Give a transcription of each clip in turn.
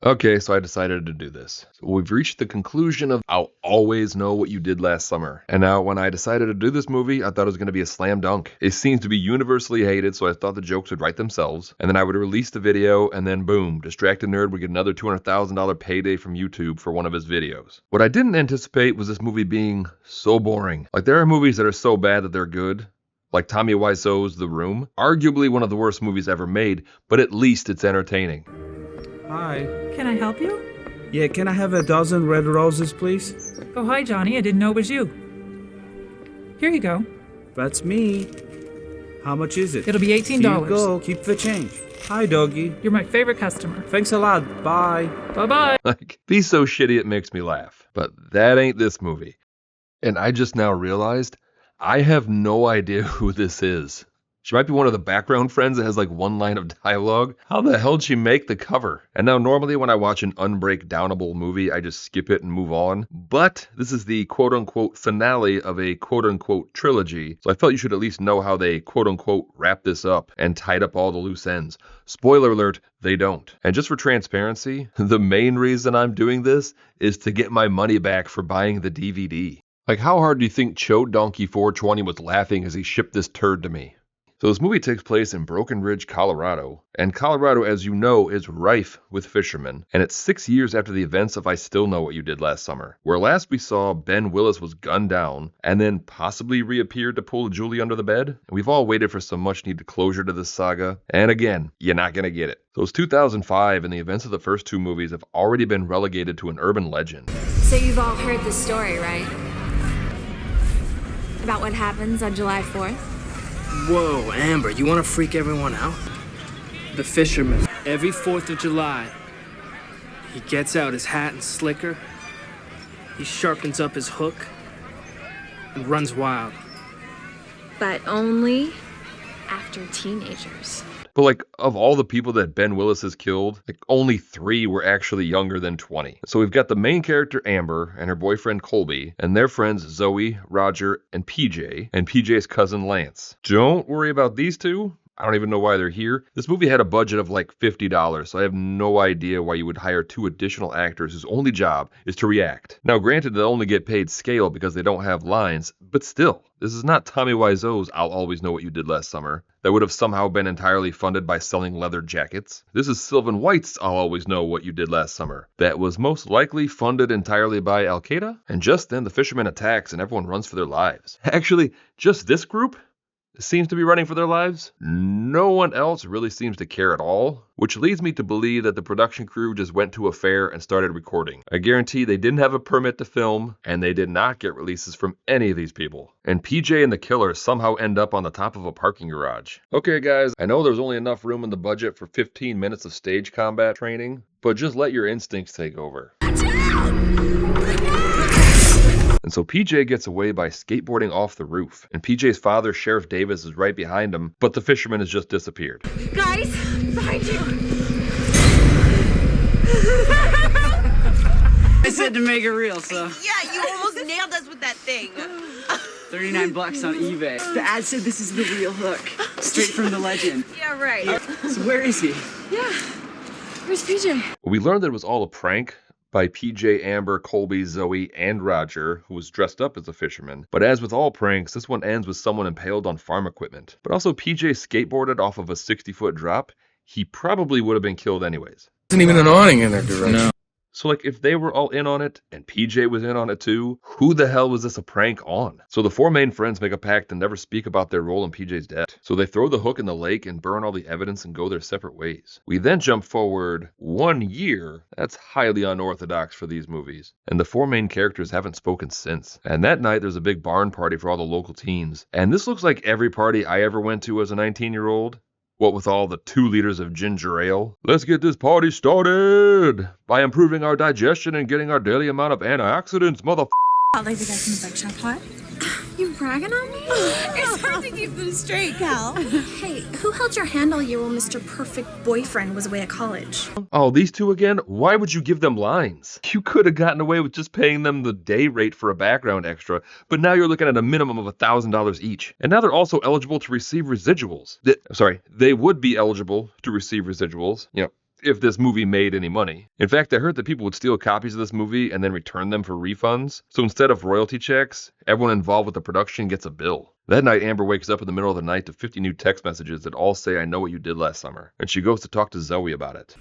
Okay, so I decided to do this. So we've reached the conclusion of I'll always know what you did last summer. And now when I decided to do this movie, I thought it was going to be a slam dunk. It seems to be universally hated, so I thought the jokes would write themselves. And then I would release the video, and then boom, Distracted Nerd would get another $200,000 payday from YouTube for one of his videos. What I didn't anticipate was this movie being so boring. Like, there are movies that are so bad that they're good, like Tommy Wiseau's The Room. Arguably one of the worst movies ever made, but at least it's entertaining. Hi. Can I help you? Yeah, can I have a dozen red roses, please? Oh, hi, Johnny. I didn't know it was you. Here you go. That's me. How much is it? It'll be $18. Here you go. Keep the change. Hi, doggy. You're my favorite customer. Thanks a lot. Bye. Bye-bye. Like, be so shitty it makes me laugh. But that ain't this movie. And I just now realized I have no idea who this is. She might be one of the background friends that has like one line of dialogue. How the hell did she make the cover? And now normally when I watch an unbreakdownable movie, I just skip it and move on. But this is the quote unquote finale of a quote unquote trilogy. So I felt you should at least know how they quote unquote wrap this up and tied up all the loose ends. Spoiler alert, they don't. And just for transparency, the main reason I'm doing this is to get my money back for buying the DVD. Like, how hard do you think Cho Donkey 420 was laughing as he shipped this turd to me? So this movie takes place in Broken Ridge, Colorado, and Colorado, as you know, is rife with fishermen, and it's 6 years after the events of I Still Know What You Did Last Summer, where last we saw Ben Willis was gunned down, and then possibly reappeared to pull Julie under the bed, and we've all waited for some much-needed closure to this saga, and again, you're not gonna get it. So it's 2005, and the events of the first two movies have already been relegated to an urban legend. So you've all heard the story, right? About what happens on July 4th? Whoa, Amber, you want to freak everyone out? The fisherman. Every 4th of July, he gets out his hat and slicker, he sharpens up his hook, and runs wild. But only after teenagers. But like, of all the people that Ben Willis has killed, like only 3 were actually younger than 20. So we've got the main character Amber and her boyfriend Colby and their friends Zoe, Roger, and PJ's cousin Lance. Don't worry about these two. I don't even know why they're here. This movie had a budget of like $50, so I have no idea why you would hire 2 additional actors whose only job is to react. Now, granted, they'll only get paid scale because they don't have lines, but still, this is not Tommy Wiseau's I'll Always Know What You Did Last Summer. That would have somehow been entirely funded by selling leather jackets. This is Sylvan White's I'll Always Know What You Did Last Summer. That was most likely funded entirely by Al Qaeda. And just then, the fisherman attacks and everyone runs for their lives. Actually, just this group seems to be running for their lives. No one else really seems to care at all, which leads me to believe that the production crew just went to a fair and started recording. I guarantee they didn't have a permit to film, and they did not get releases from any of these people. And PJ and the killer somehow end up on the top of a parking garage. Okay guys, I know there's only enough room in the budget for 15 minutes of stage combat training, but just let your instincts take over. And so PJ gets away by skateboarding off the roof. And PJ's father, Sheriff Davis, is right behind him, but the fisherman has just disappeared. Guys, behind you! I said to make it real, so Yeah, you almost nailed us with that thing. $39 on eBay. The ad said this is the real hook, straight from the legend. Yeah, right. So where is he? Yeah. Where's PJ? We learned that it was all a prank by PJ, Amber, Colby, Zoe, and Roger, who was dressed up as a fisherman. But as with all pranks, this one ends with someone impaled on farm equipment. But also PJ skateboarded off of a 60-foot drop. He probably would have been killed anyways. Isn't even an awning in that direction. No. So like, if they were all in on it, and PJ was in on it too, who the hell was this a prank on? So the 4 main friends make a pact to never speak about their role in PJ's death. So they throw the hook in the lake and burn all the evidence and go their separate ways. We then jump forward 1 year. That's highly unorthodox for these movies. And the 4 main characters haven't spoken since. And that night there's a big barn party for all the local teens. And this looks like every party I ever went to as a 19-year-old. What with all the 2 liters of ginger ale? Let's get this party started by improving our digestion and getting our daily amount of antioxidants, motherfucker. I'll leave you guys in the bike shop, huh? You bragging on me? It's hard to keep them straight, Cal. Hey, who held your hand all year while Mr. Perfect Boyfriend was away at college? Oh, these 2 again? Why would you give them lines? You could have gotten away with just paying them the day rate for a background extra, but now you're looking at a minimum of $1,000 each. And now they're also eligible to receive residuals. They would be eligible to receive residuals, if this movie made any money. In fact, I heard that people would steal copies of this movie and then return them for refunds. So instead of royalty checks, everyone involved with the production gets a bill. That night, Amber wakes up in the middle of the night to 50 new text messages that all say, "I know what you did last summer." And she goes to talk to Zoe about it.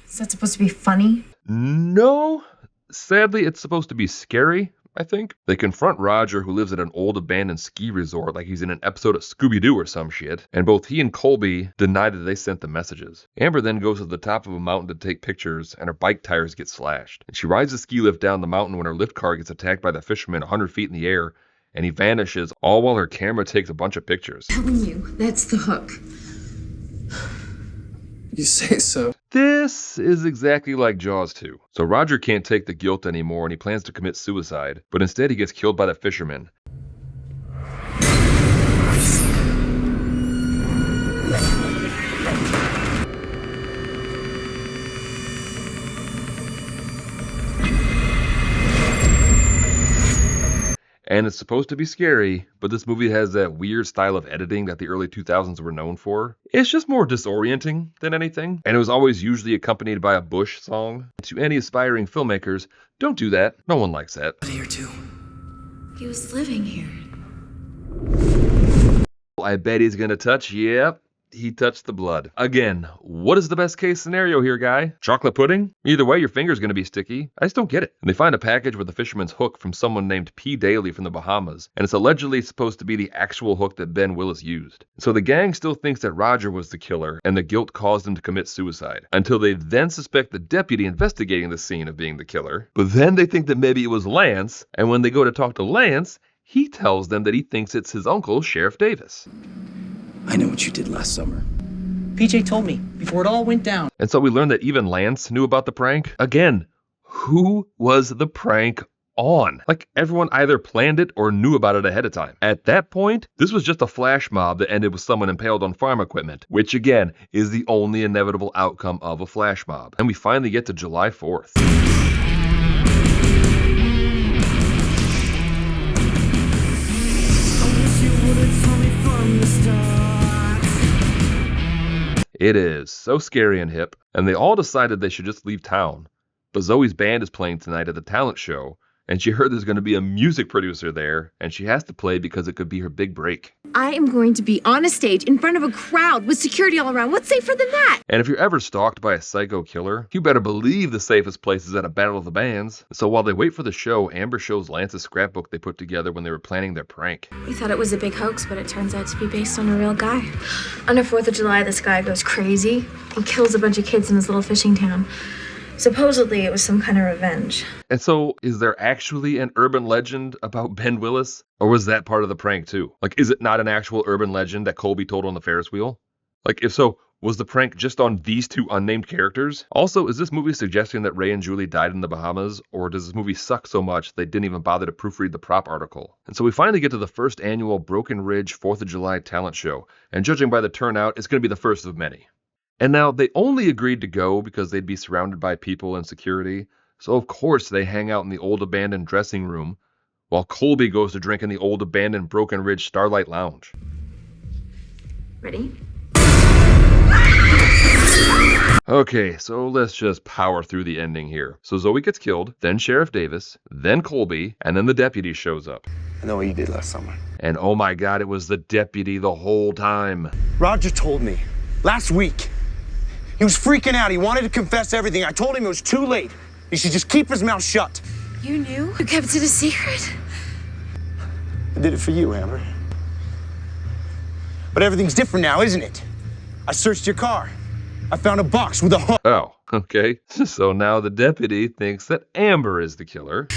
Is that supposed to be funny? No. Sadly, it's supposed to be scary, I think. They confront Roger, who lives at an old abandoned ski resort like he's in an episode of Scooby-Doo or some shit, and both he and Colby deny that they sent the messages. Amber then goes to the top of a mountain to take pictures, and her bike tires get slashed. And she rides the ski lift down the mountain when her lift car gets attacked by the fisherman 100 feet in the air, and he vanishes, all while her camera takes a bunch of pictures. Telling you, that's the hook. You say so. This is exactly like Jaws 2. So Roger can't take the guilt anymore and he plans to commit suicide, but instead he gets killed by the fisherman. And it's supposed to be scary, but this movie has that weird style of editing that the early 2000s were known for. It's just more disorienting than anything, and it was always usually accompanied by a Bush song. To any aspiring filmmakers, don't do that. No one likes that. Here too. He was living here. I bet he's gonna touch, yep. He touched the blood. Again, what is the best case scenario here, guy? Chocolate pudding? Either way, your finger's gonna be sticky. I just don't get it. And they find a package with a fisherman's hook from someone named P. Daly from the Bahamas, and it's allegedly supposed to be the actual hook that Ben Willis used. So the gang still thinks that Roger was the killer, and the guilt caused him to commit suicide, until they then suspect the deputy investigating the scene of being the killer. But then they think that maybe it was Lance, and when they go to talk to Lance, he tells them that he thinks it's his uncle, Sheriff Davis. I know what you did last summer. PJ told me before it all went down. And so we learned that even Lance knew about the prank. Again, who was the prank on? Like, everyone either planned it or knew about it ahead of time. At that point, this was just a flash mob that ended with someone impaled on farm equipment, which again is the only inevitable outcome of a flash mob. And we finally get to July 4th. It is so scary and hip, and they all decided they should just leave town. But Zoe's band is playing tonight at the talent show, and she heard there's going to be a music producer there, and she has to play because it could be her big break. I am going to be on a stage in front of a crowd with security all around. What's safer than that? And if you're ever stalked by a psycho killer, you better believe the safest place is at a battle of the bands. So while they wait for the show, Amber shows Lance's scrapbook they put together when they were planning their prank. We thought it was a big hoax, but it turns out to be based on a real guy. On the 4th of July, this guy goes crazy and kills a bunch of kids in his little fishing town. Supposedly, it was some kind of revenge. And so, is there actually an urban legend about Ben Willis? Or was that part of the prank too? Like, is it not an actual urban legend that Colby told on the Ferris wheel? Like, if so, was the prank just on these two unnamed characters? Also, is this movie suggesting that Ray and Julie died in the Bahamas? Or does this movie suck so much they didn't even bother to proofread the prop article? And so we finally get to the first annual Broken Ridge 4th of July talent show. And judging by the turnout, it's going to be the first of many. And now, they only agreed to go because they'd be surrounded by people and security, so of course they hang out in the old abandoned dressing room, while Colby goes to drink in the old abandoned Broken Ridge Starlight Lounge. Ready? Okay, so let's just power through the ending here. So Zoe gets killed, then Sheriff Davis, then Colby, and then the deputy shows up. I know what you did last summer. And oh my god, it was the deputy the whole time. Roger told me last week. He was freaking out. He wanted to confess everything. I told him it was too late. He should just keep his mouth shut. You knew? You kept it a secret? I did it for you, Amber. But everything's different now, isn't it? I searched your car. I found a box with a hook. Oh, okay. So now the deputy thinks that Amber is the killer.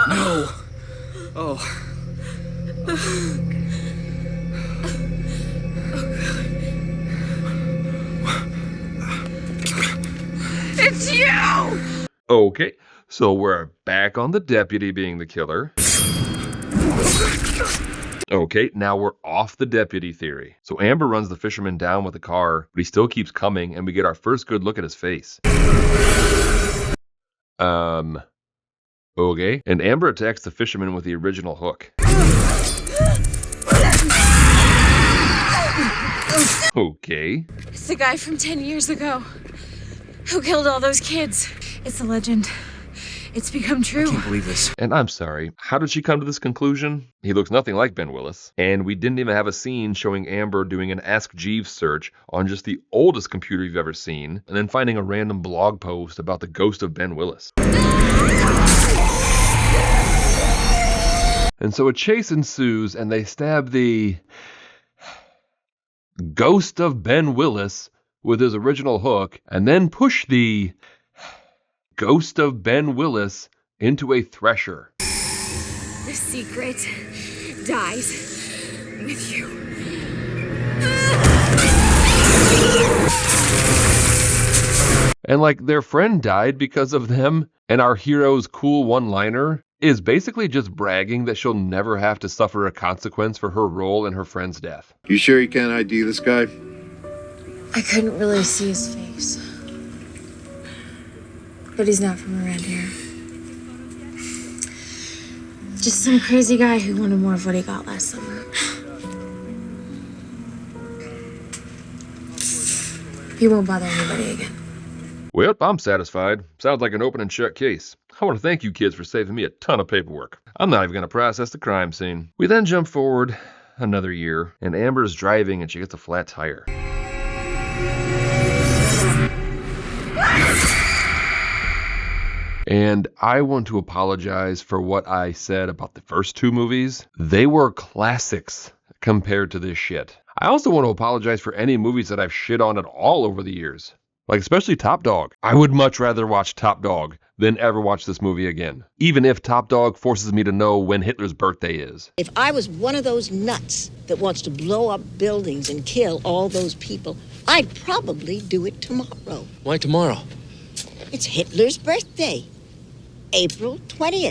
No. Oh. It's you! Okay, so we're back on the deputy being the killer. Okay, now we're off the deputy theory. So Amber runs the fisherman down with the car, but he still keeps coming, and we get our first good look at his face. Okay. And Amber attacks the fisherman with the original hook. Okay. It's the guy from 10 years ago who killed all those kids. It's a legend. It's become true. I can't believe this. And I'm sorry, how did she come to this conclusion? He looks nothing like Ben Willis. And we didn't even have a scene showing Amber doing an Ask Jeeves search on just the oldest computer you've ever seen, and then finding a random blog post about the ghost of Ben Willis. And so a chase ensues, and they stab the ghost of Ben Willis with his original hook, and then push the ghost of Ben Willis into a thresher. The secret dies with you. And like their friend died because of them, and our hero's cool one-liner is basically just bragging that she'll never have to suffer a consequence for her role in her friend's death. You sure you can't ID this guy? I couldn't really see his face. But he's not from around here. Just some crazy guy who wanted more of what he got last summer. He won't bother anybody again. Well, I'm satisfied. Sounds like an open and shut case. I want to thank you kids for saving me a ton of paperwork. I'm not even going to process the crime scene. We then jump forward another year, and Amber's driving and she gets a flat tire. And I want to apologize for what I said about the first two movies. They were classics compared to this shit. I also want to apologize for any movies that I've shit on at all over the years. Like especially Top Dog. I would much rather watch Top Dog than ever watch this movie again. Even if Top Dog forces me to know when Hitler's birthday is. If I was one of those nuts that wants to blow up buildings and kill all those people, I'd probably do it tomorrow. Why tomorrow? It's Hitler's birthday, April 20th.